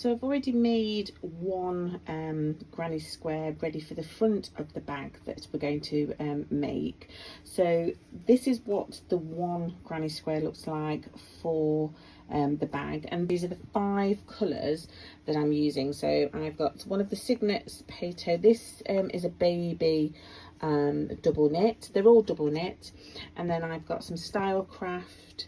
So I've already made one granny square ready for the front of the bag that we're going to make. So this is what the one granny square looks like for the bag, and these are the 5 colours that I'm using. So I've got one of the Signet Pato. This is a baby double knit. They're all double knit. And then I've got some Stylecraft.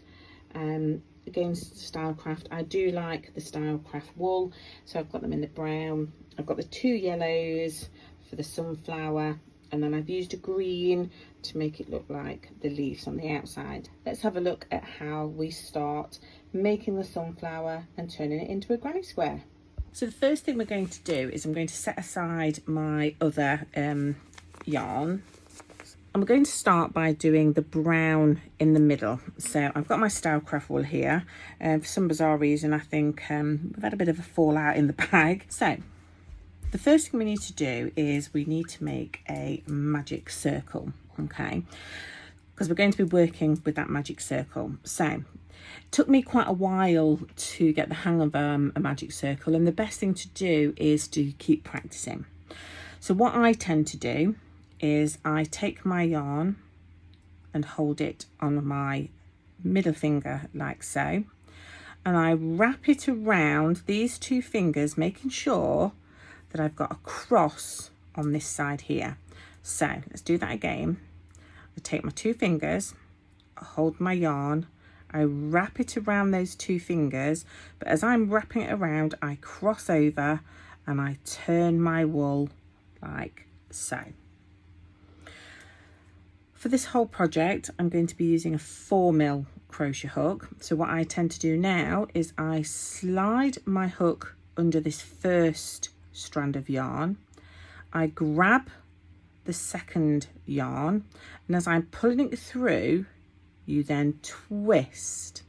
Again, Stylecraft. I do like the Stylecraft wool, so I've got them in the brown. I've got the 2 yellows for the sunflower, and then I've used a green to make it look like the leaves on the outside. Let's have a look at how we start making the sunflower and turning it into a granny square. So the first thing we're going to do is I'm going to set aside my other yarn. And we're going to start by doing the brown in the middle. So I've got my Stylecraft wool here. For some bizarre reason, I think we've had a bit of a fallout in the bag. So the first thing we need to do is we need to make a magic circle, okay? Because we're going to be working with that magic circle. So it took me quite a while to get the hang of a magic circle, and the best thing to do is to keep practicing. So what I tend to do is I take my yarn and hold it on my middle finger like so, and I wrap it around these 2 fingers, making sure that I've got a cross on this side here. So let's do that again. I take my 2 fingers, I hold my yarn, I wrap it around those 2 fingers, but as I'm wrapping it around, I cross over and I turn my wool like so. For this whole project, I'm going to be using a 4mm crochet hook. So what I tend to do now is I slide my hook under this first strand of yarn. I grab the second yarn, and as I'm pulling it through, you then twist.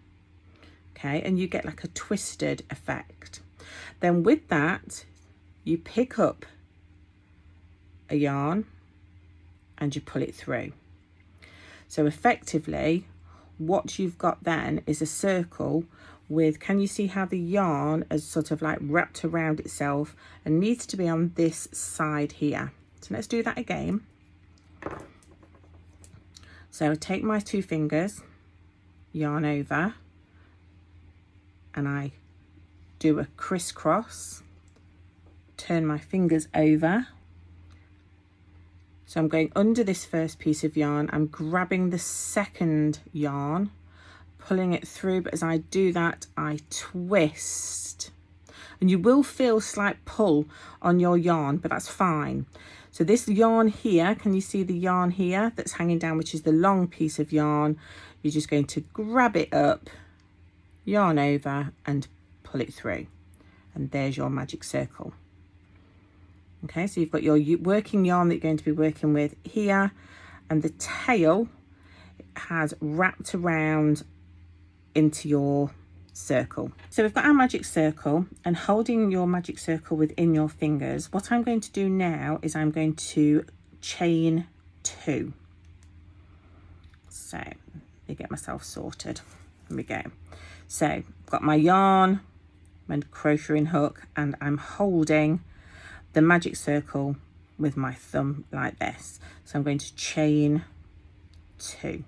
Okay, and you get like a twisted effect. Then with that, you pick up a yarn and you pull it through. So effectively, what you've got then is a circle with, can you see how the yarn is sort of like wrapped around itself and needs to be on this side here. So let's do that again. So I take my 2 fingers, yarn over, and I do a crisscross, turn my fingers over. So I'm going under this first piece of yarn, I'm grabbing the second yarn, pulling it through, but as I do that, I twist. And you will feel slight pull on your yarn, but that's fine. So this yarn here, can you see the yarn here that's hanging down, which is the long piece of yarn? You're just going to grab it up, yarn over, and pull it through. And there's your magic circle. Okay, so you've got your working yarn that you're going to be working with here, and the tail has wrapped around into your circle. So we've got our magic circle, and holding your magic circle within your fingers, what I'm going to do now is I'm going to chain 2. So let me get myself sorted. Here we go. So I've got my yarn, my crocheting hook, and I'm holding the magic circle with my thumb like this. So I'm going to chain 2.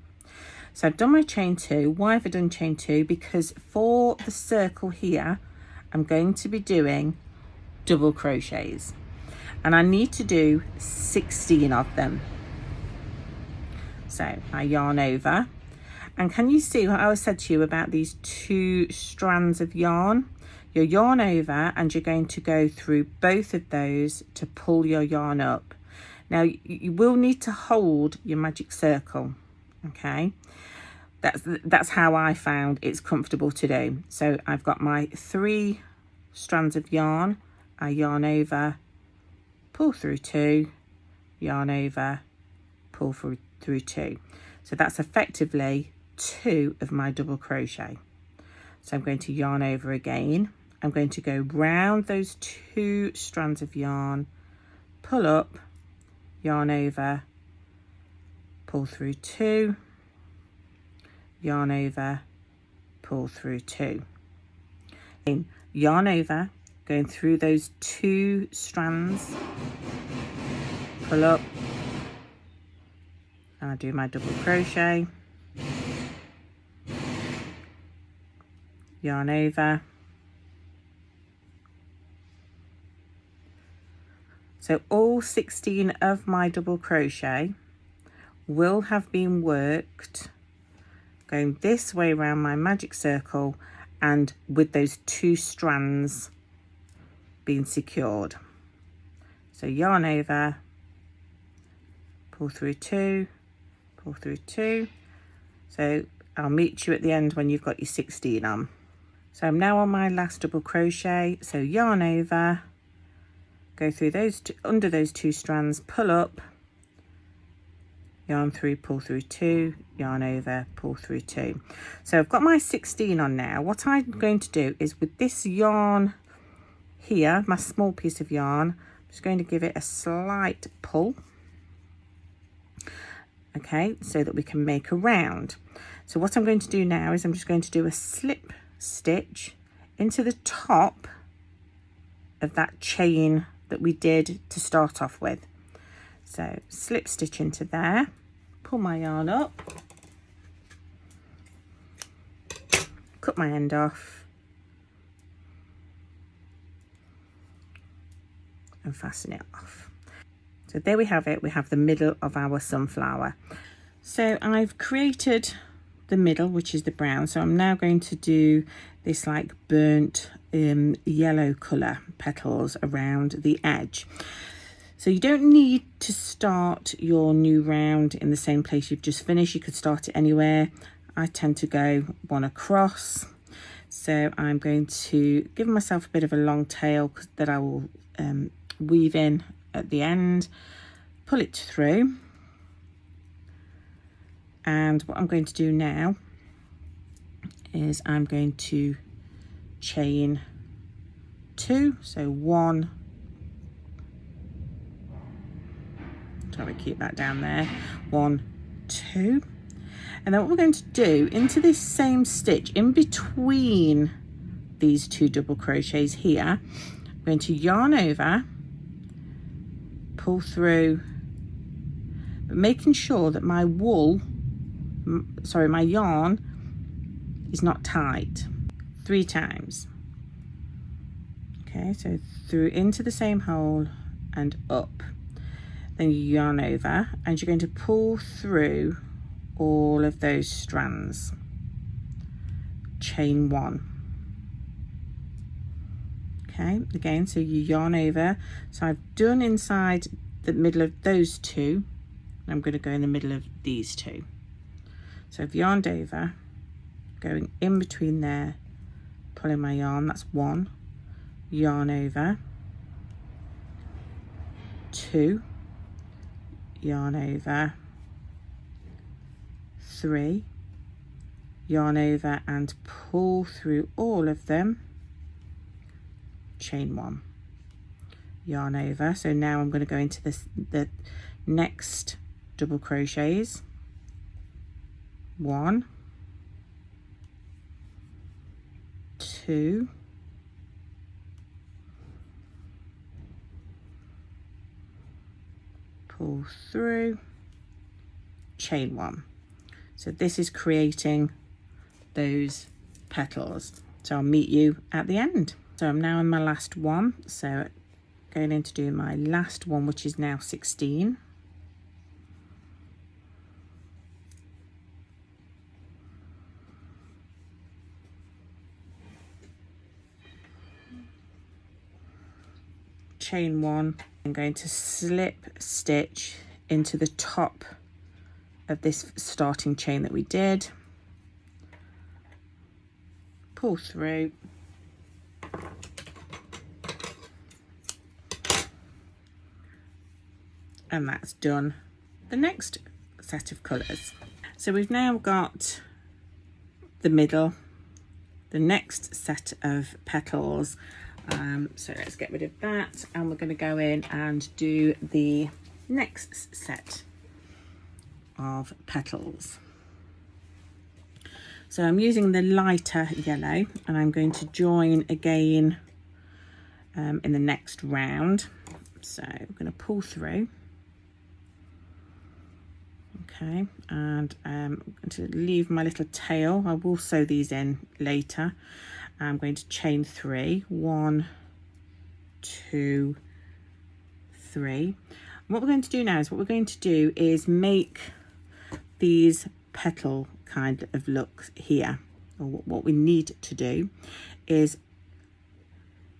So I've done my chain 2. Why have I done chain 2? Because for the circle here, I'm going to be doing double crochets, and I need to do 16 of them. So I yarn over, and can you see what I said to you about these 2 strands of yarn? You yarn over, and you're going to go through both of those to pull your yarn up. Now you will need to hold your magic circle, okay? That's how I found it's comfortable to do. So I've got my 3 strands of yarn, I yarn over, pull through 2, yarn over, pull through 2. So that's effectively 2 of my double crochet. So I'm going to yarn over again. I'm going to go round those 2 strands of yarn, pull up, yarn over, pull through 2, yarn over, pull through 2. Yarn over, going through those 2 strands, pull up, and I do my double crochet, yarn over. So all 16 of my double crochet will have been worked going this way around my magic circle and with those 2 strands being secured. So yarn over, pull through 2, pull through 2. So I'll meet you at the end when you've got your 16 on. So I'm now on my last double crochet, so yarn over, go through those under those 2 strands, pull up, yarn through, pull through 2, yarn over, pull through 2. So I've got my 16 on now. What I'm going to do is with this yarn here, my small piece of yarn, I'm just going to give it a slight pull, okay, so that we can make a round. So what I'm going to do now is I'm just going to do a slip stitch into the top of that chain that we did to start off with. So slip stitch into there, pull my yarn up, cut my end off, and fasten it off. So there we have it, we have the middle of our sunflower. So I've created the middle, which is the brown, so I'm now going to do this like burnt yellow colour petals around the edge. So you don't need to start your new round in the same place you've just finished. You could start it anywhere. I tend to go one across. So I'm going to give myself a bit of a long tail that I will weave in at the end, pull it through. And what I'm going to do now is I'm going to chain 2. So 1, try to keep that down there, 1, 2, and then what we're going to do into this same stitch in between these 2 double crochets here, I'm going to yarn over, pull through, but making sure that my my yarn is not tight, 3 times. Okay, so through into the same hole and up. Then you yarn over and you're going to pull through all of those strands. Chain 1. Okay, again, so you yarn over. So I've done inside the middle of those 2. I'm going to go in the middle of these 2. So I've yarned over, going in between there, pulling my yarn, that's 1, yarn over, 2, yarn over, 3, yarn over and pull through all of them, chain 1, yarn over. So now I'm going to go into the next double crochets, 1, 2, 'pull through, chain 1. So this is creating those petals. So I'll meet you at the end. So I'm now in my last one, so going in to do my last one, which is now 16. Chain 1. I'm going to slip stitch into the top of this starting chain that we did, pull through, and that's done the next set of colours. So we've now got the middle, the next set of petals. So let's get rid of that, and we're going to go in and do the next set of petals. So I'm using the lighter yellow, and I'm going to join again in the next round. So I'm going to pull through. Okay, and I'm going to leave my little tail. I will sew these in later. I'm going to chain 3. 1, 2, 3. And what we're going to do now is make these petal kind of looks here. Or what we need to do is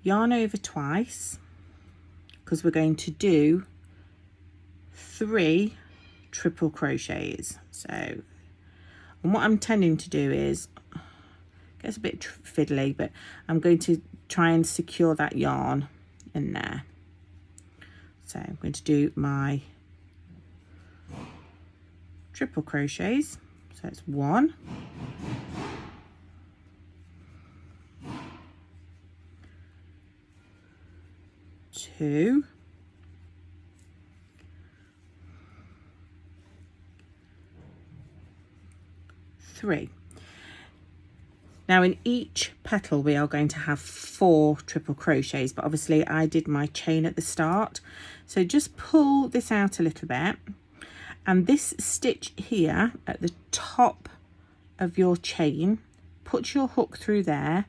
yarn over twice, because we're going to do 3 triple crochets. So, and what I'm tending to do is, it gets a bit fiddly, but I'm going to try and secure that yarn in there. So I'm going to do my triple crochets. So it's 1, 2, 3. Now in each petal we are going to have 4 triple crochets, but obviously I did my chain at the start. So just pull this out a little bit, and this stitch here at the top of your chain, put your hook through there,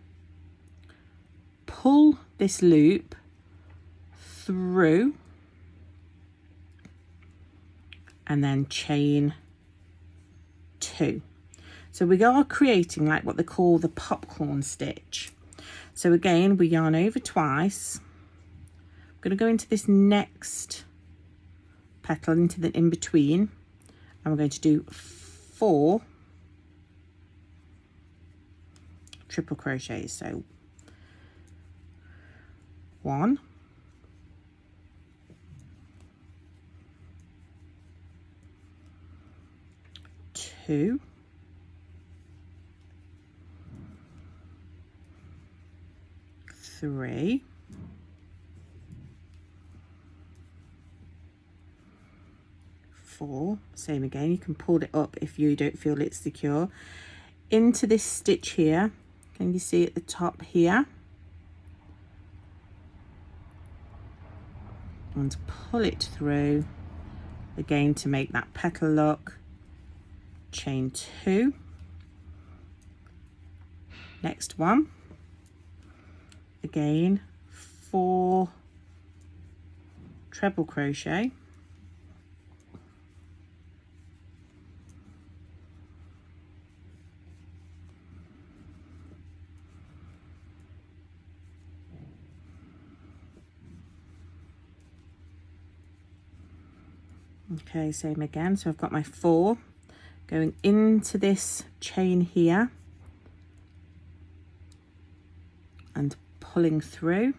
pull this loop through, and then chain 2. So we are creating like what they call the popcorn stitch. So again, we yarn over twice. I'm going to go into this next petal, into the in between, and we're going to do 4 triple crochets. So 1, 2, 3, 4. Same again, you can pull it up if you don't feel it's secure. Into this stitch here, can you see at the top here? And pull it through again to make that petal look. Chain 2. Next one. Again, 4 treble crochet. Okay, same again. So I've got my 4 going into this chain here and pulling through.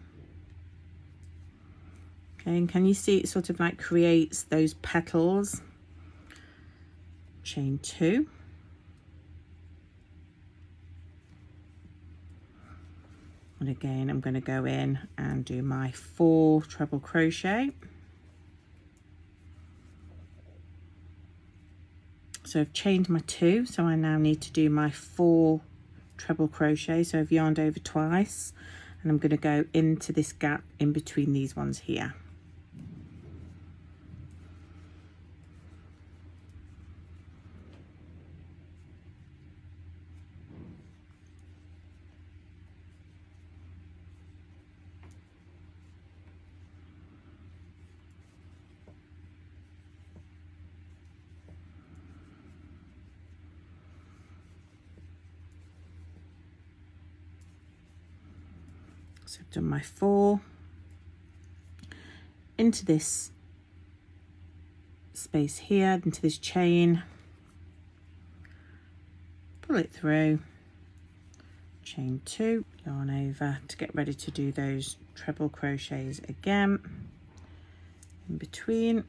Okay, and can you see it sort of like creates those petals? Chain 2. And again, I'm going to go in and do my 4 treble crochet. So I've chained my 2, so I now need to do my 4 treble crochet. So I've yarned over twice, and I'm going to go into this gap in between these ones here. So I've done my 4 into this space here, into this chain, pull it through, chain 2, yarn over to get ready to do those treble crochets again in between.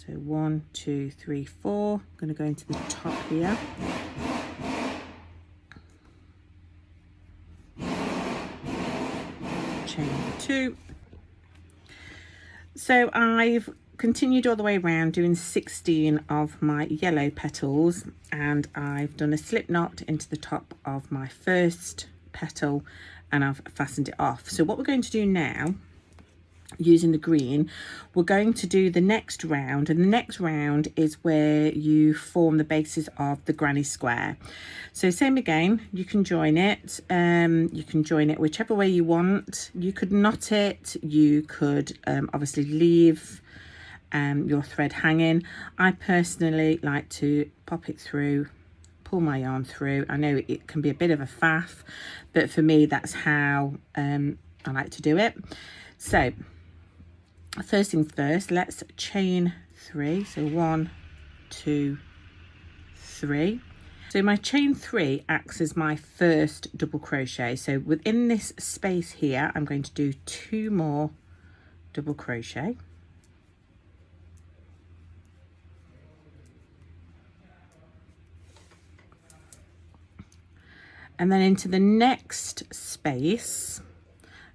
So 1, 2, 3, 4. I'm going to go into the top here. Chain 2. So I've continued all the way around doing 16 of my yellow petals, and I've done a slip knot into the top of my first petal and I've fastened it off. So what we're going to do now, using the green, we're going to do the next round, and the next round is where you form the bases of the granny square. So same again, you can join it whichever way you want. You could knot it, you could obviously leave your thread hanging. I personally like to pop it through, pull my yarn through. I know it can be a bit of a faff, but for me that's how I like to do it. So first things first, let's chain 3. So 1, 2, 3. So my chain 3 acts as my first double crochet. So within this space here, I'm going to do 2 more double crochet. And then into the next space,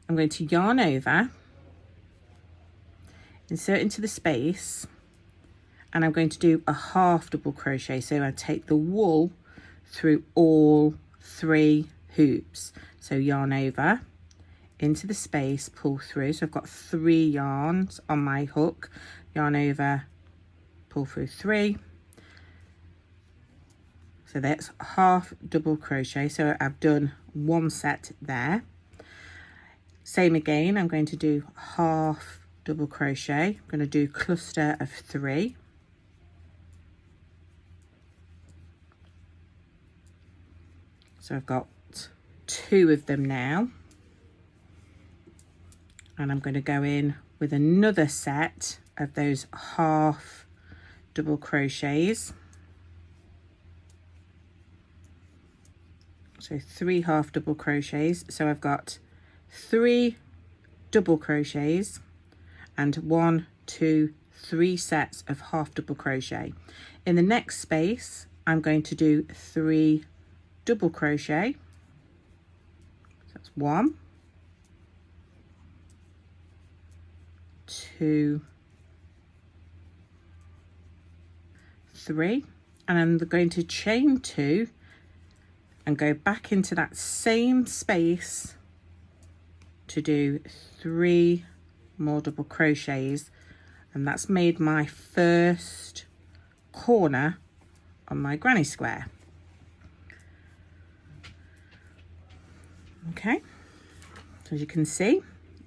I'm going to yarn over, insert into the space, and I'm going to do a half double crochet. So I take the wool through all 3 hoops. So yarn over, into the space, pull through. So I've got 3 yarns on my hook, yarn over, pull through 3. So that's half double crochet. So I've done 1 set there. Same again, I'm going to do half double crochet. I'm going to do cluster of 3. So I've got 2 of them now. And I'm going to go in with another set of those half double crochets. So 3 half double crochets. So I've got 3 double crochets and 1, 2, 3 sets of half double crochet. In the next space, I'm going to do 3 double crochet. So that's 1, 2, 3, and I'm going to chain 2 and go back into that same space to do 3 more double crochets, and that's made my first corner on my granny square. Okay, so as you can see,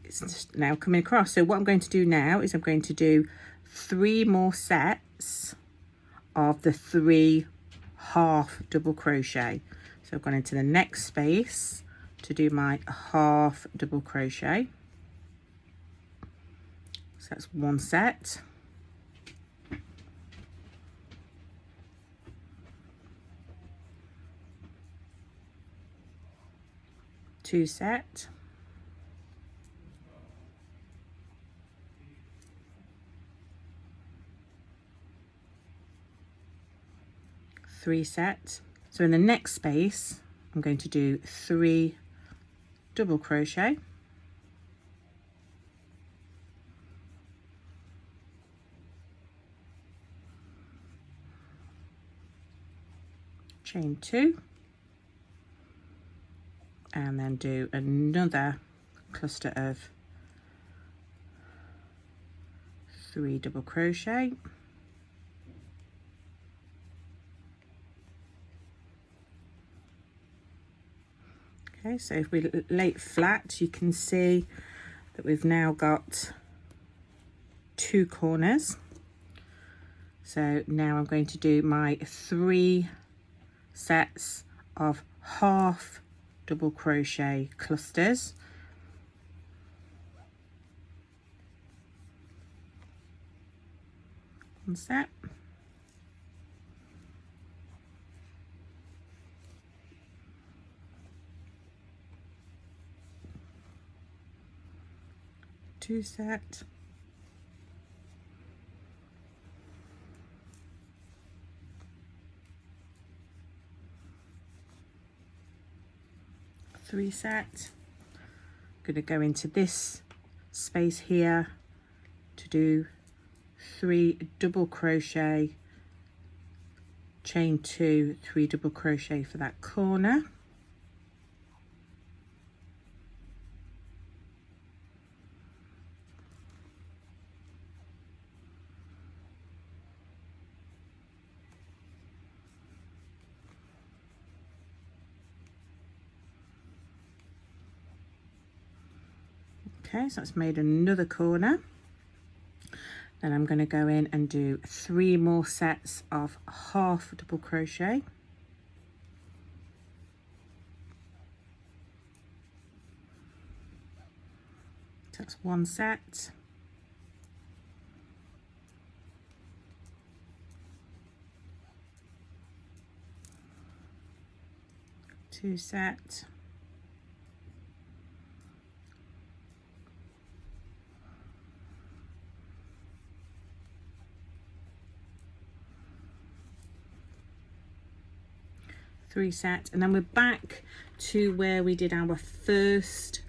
it's now coming across. So what I'm going to do now is I'm going to do 3 more sets of the 3 half double crochet. So I've gone into the next space to do my half double crochet. So that's 1 set. Two set. 3 set. So in the next space, I'm going to do 3 double crochet. Chain 2. And then do another cluster of 3 double crochet. Okay, so if we lay it flat, you can see that we've now got 2 corners. So now I'm going to do my 3 sets of half double crochet clusters. One set. Two set. 3 set. I'm going to go into this space here to do 3 double crochet, chain 2, 3 double crochet for that corner. Okay, so that's made another corner. Then I'm going to go in and do 3 more sets of half double crochet. So that's 1 set. 2 set. 3 set, and then we're back to where we did our first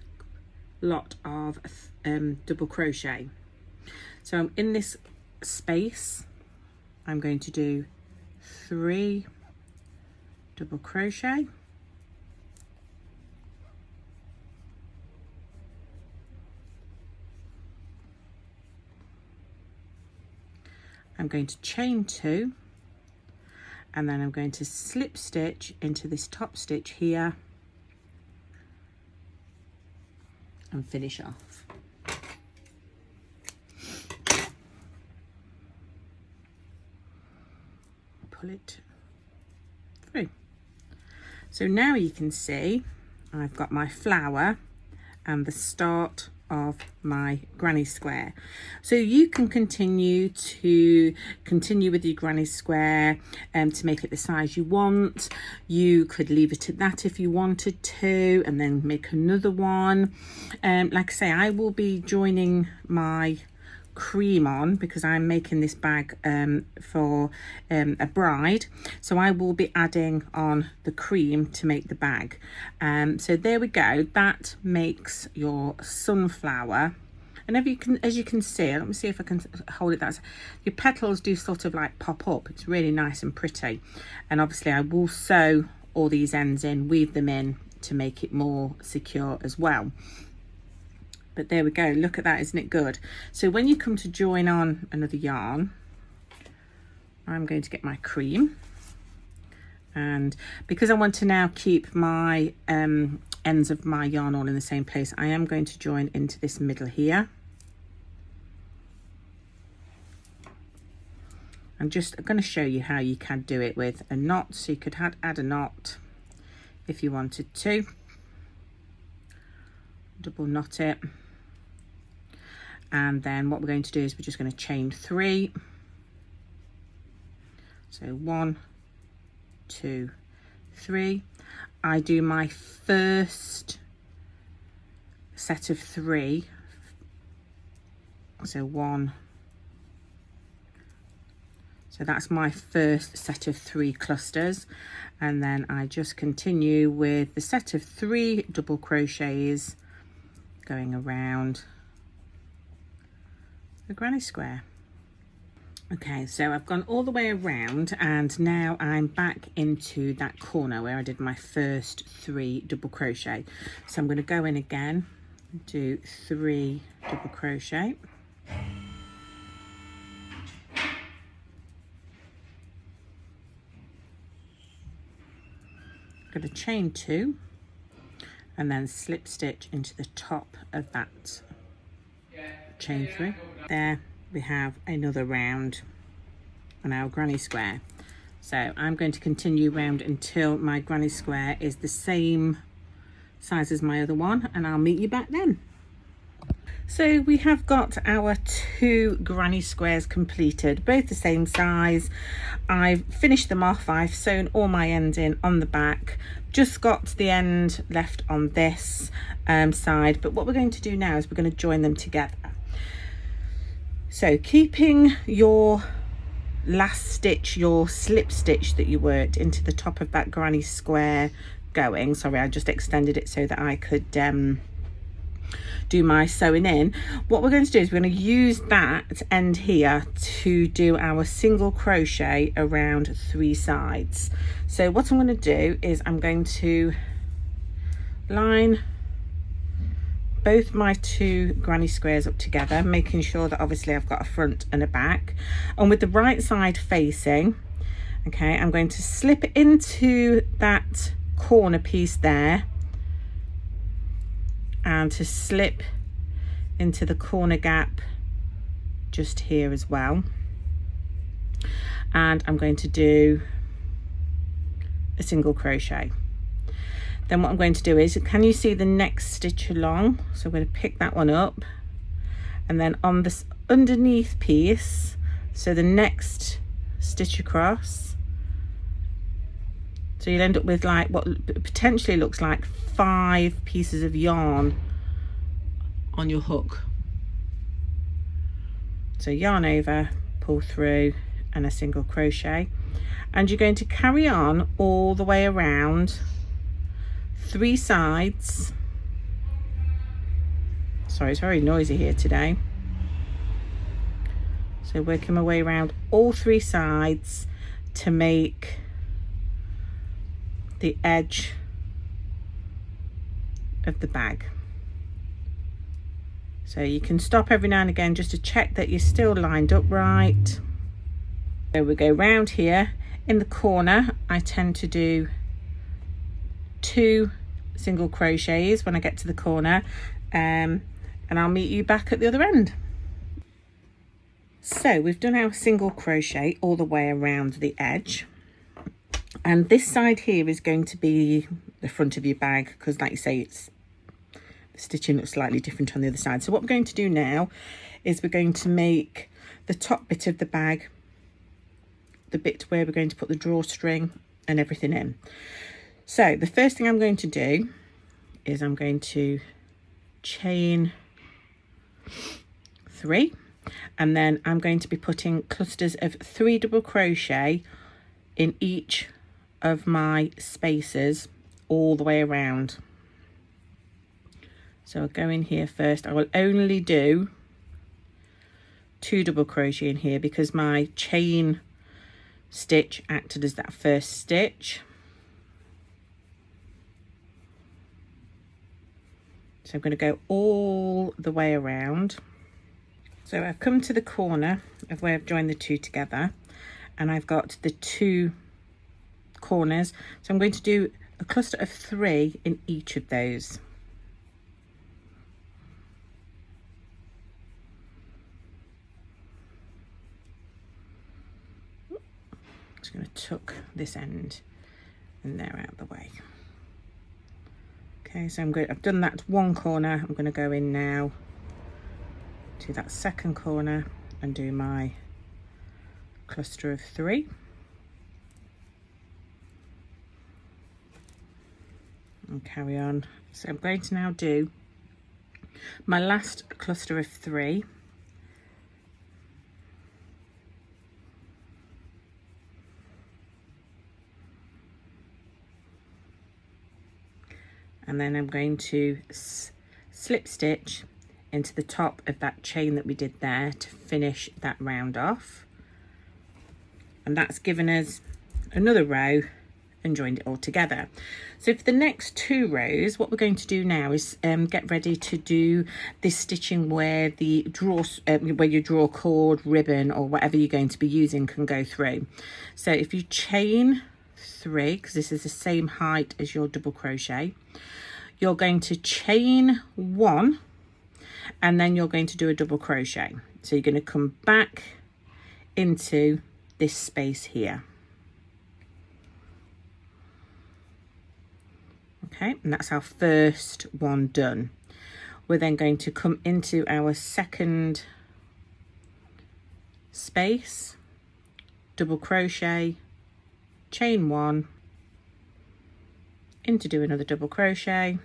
lot of double crochet. So I'm in this space, I'm going to do 3 double crochet, I'm going to chain 2, and then I'm going to slip stitch into this top stitch here and finish off. Pull it through. So now you can see I've got my flower and the start of my granny square. So you can continue with your granny square to make it the size you want. You could leave it at that if you wanted to, and then make another one. Like I say, I will be joining my cream on because I'm making this bag for a bride, so I will be adding on the cream to make the bag. So there we go, that makes your sunflower. And as you can see, let me see if I can hold it, that's your petals do sort of like pop up. It's really nice and pretty, and obviously I will sew all these ends in, weave them in to make it more secure as well. But there we go, look at that, isn't it good? So when you come to join on another yarn, I'm going to get my cream, and because I want to now keep my ends of my yarn all in the same place, I am going to join into this middle here. I'm just going to show you how you can do it with a knot, so you could add a knot if you wanted to. Double knot it. And then what we're going to do is we're just going to chain 3. So 1, 2, 3. I do my first set of 3. So 1. So that's my first set of 3 clusters, and then I just continue with the set of 3 double crochets going around the granny square. Okay, so I've gone all the way around, and now I'm back into that corner where I did my first 3 double crochet. So I'm going to go in again, do 3 double crochet, going to chain 2 and then slip stitch into the top of that, chain 3. There we have another round on our granny square. So I'm going to continue round until my granny square is the same size as my other one, and I'll meet you back then. So we have got our 2 granny squares completed, both the same size. I've finished them off, I've sewn all my ends in on the back, just got the end left on this side. But what we're going to do now is we're going to join them together. So keeping your last stitch, your slip stitch that you worked into the top of that granny square going. Sorry, I just extended it so that I could do my sewing in. What we're going to do is we're going to use that end here to do our single crochet around 3 sides. So what I'm going to do is I'm going to line both my 2 granny squares up together, making sure that obviously I've got a front and a back, and with the right side facing, okay, I'm going to slip into that corner piece there and to slip into the corner gap just here as well, and I'm going to do a single crochet. Then what I'm going to do is, can you see the next stitch along? So I'm going to pick that one up, and then on this underneath piece, so the next stitch across, so you'll end up with like what potentially looks like 5 pieces of yarn on your hook. So yarn over, pull through, and a single crochet, and you're going to carry on all the way around 3 sides. Sorry, it's very noisy here today. So working my way around all 3 sides to make the edge of the bag. So you can stop every now and again just to check that you're still lined up right. So we go round here. In the corner, I tend to do 2 single crochets when I get to the corner, and I'll meet you back at the other end. So we've done our single crochet all the way around the edge, and this side here is going to be the front of your bag, because like you say, it's the stitching looks slightly different on the other side. So what we're going to do now is we're going to make the top bit of the bag the bit where we're going to put the drawstring and everything in. So the first thing I'm going to do is I'm going to chain 3, and then I'm going to be putting clusters of 3 double crochet in each of my spaces all the way around. So I'll go in here first. I will only do 2 double crochet in here because my chain stitch acted as that first stitch. So I'm going to go all the way around. So I've come to the corner of where I've joined the 2 together, and I've got the 2 corners. So I'm going to do a cluster of 3 in each of those. Just going to tuck this end and there out of the way. Okay, so I've done that 1 corner. I'm going to go in now to that 2nd corner and do my cluster of 3. And carry on. So I'm going to now do my last cluster of 3. And then I'm going to slip stitch into the top of that chain that we did there to finish that round off. And that's given us another row and joined it all together. So for the next 2 rows, what we're going to do now is get ready to do this stitching where the where your draw cord, ribbon, or whatever you're going to be using can go through. So if you chain 3, because this is the same height as your double crochet, you're going to chain 1, and then you're going to do a double crochet. So you're going to come back into this space here. Okay, and that's our first one done. We're then going to come into our 2nd space, double crochet, chain 1, into do another double crochet,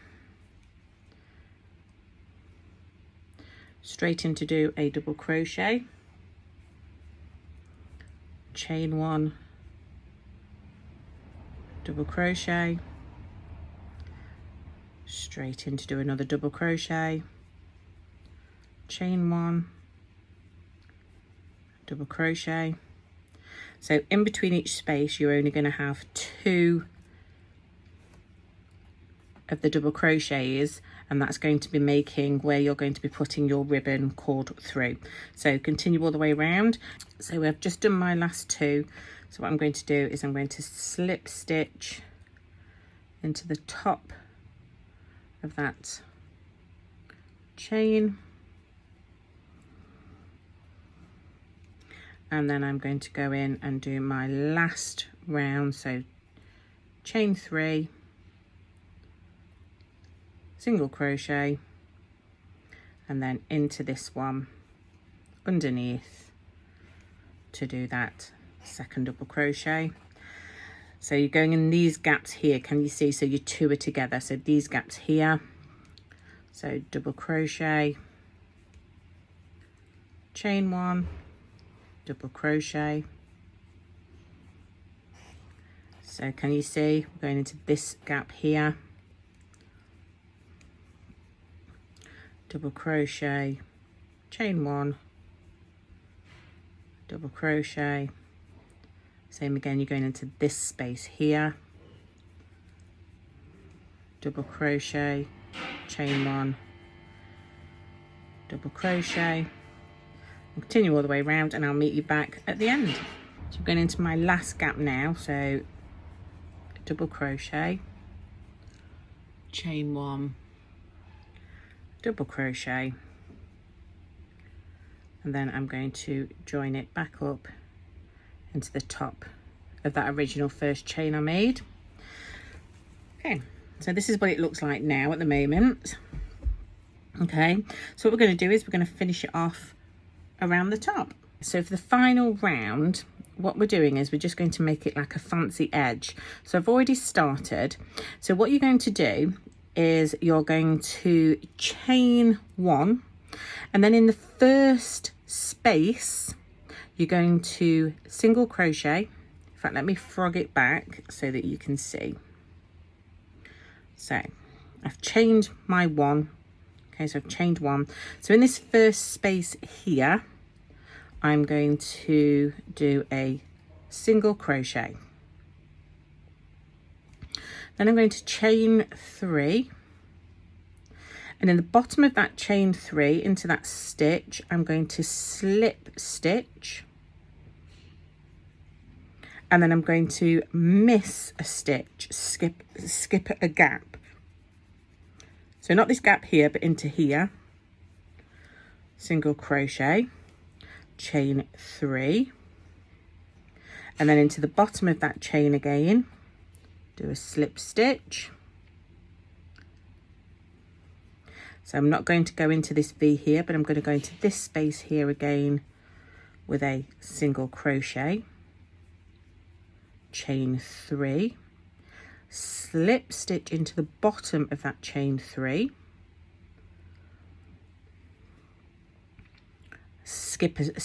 straight into do a double crochet, chain 1, double crochet, straight in to do another double crochet, chain 1, double crochet. So in between each space you're only going to have 2 of the double crochets, and that's going to be making where you're going to be putting your ribbon cord through. So continue all the way around. So I've just done my last 2. So what I'm going to do is I'm going to slip stitch into the top of that chain, and then I'm going to go in and do my last round. So chain 3, single crochet, and then into this one underneath to do that second double crochet. So you're going in these gaps here, can you see? So your 2 are together, so these gaps here. So double crochet, chain 1, double crochet. So can you see, we're going into this gap here, double crochet, chain 1, double crochet. Same again, you're going into this space here, double crochet, chain 1, double crochet, and continue all the way around, and I'll meet you back at the end. So I'm going into my last gap now, so double crochet, chain 1, double crochet, and then I'm going to join it back up into the top of that original first chain I made. Okay, so this is what it looks like now at the moment. Okay, so what we're going to do is we're going to finish it off around the top. So for the final round, what we're doing is we're just going to make it like a fancy edge. So I've already started. So what you're going to do is you're going to chain 1, and then in the first space you're going to single crochet. In fact, let me frog it back so that you can see. So I've chained my 1. Okay, so I've chained 1. So in this first space here, I'm going to do a single crochet. Then I'm going to chain 3. And in the bottom of that chain 3 into that stitch, I'm going to slip stitch. And then I'm going to miss a stitch, skip a gap. So not this gap here, but into here. Single crochet, chain 3. And then into the bottom of that chain again, do a slip stitch. So I'm not going to go into this V here, but I'm going to go into this space here again with a single crochet, chain 3, slip stitch into the bottom of that chain 3, skip a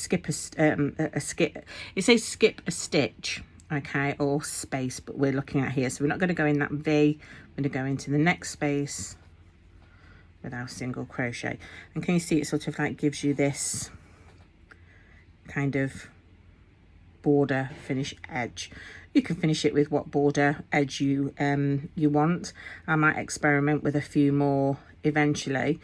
stitch, okay, or space, but we're looking at here, so we're not going to go in that V. I'm going to go into the next space with our single crochet. And can you see it sort of like gives you this kind of border finish edge. You can finish it with what border edge you want. I might experiment with a few more eventually.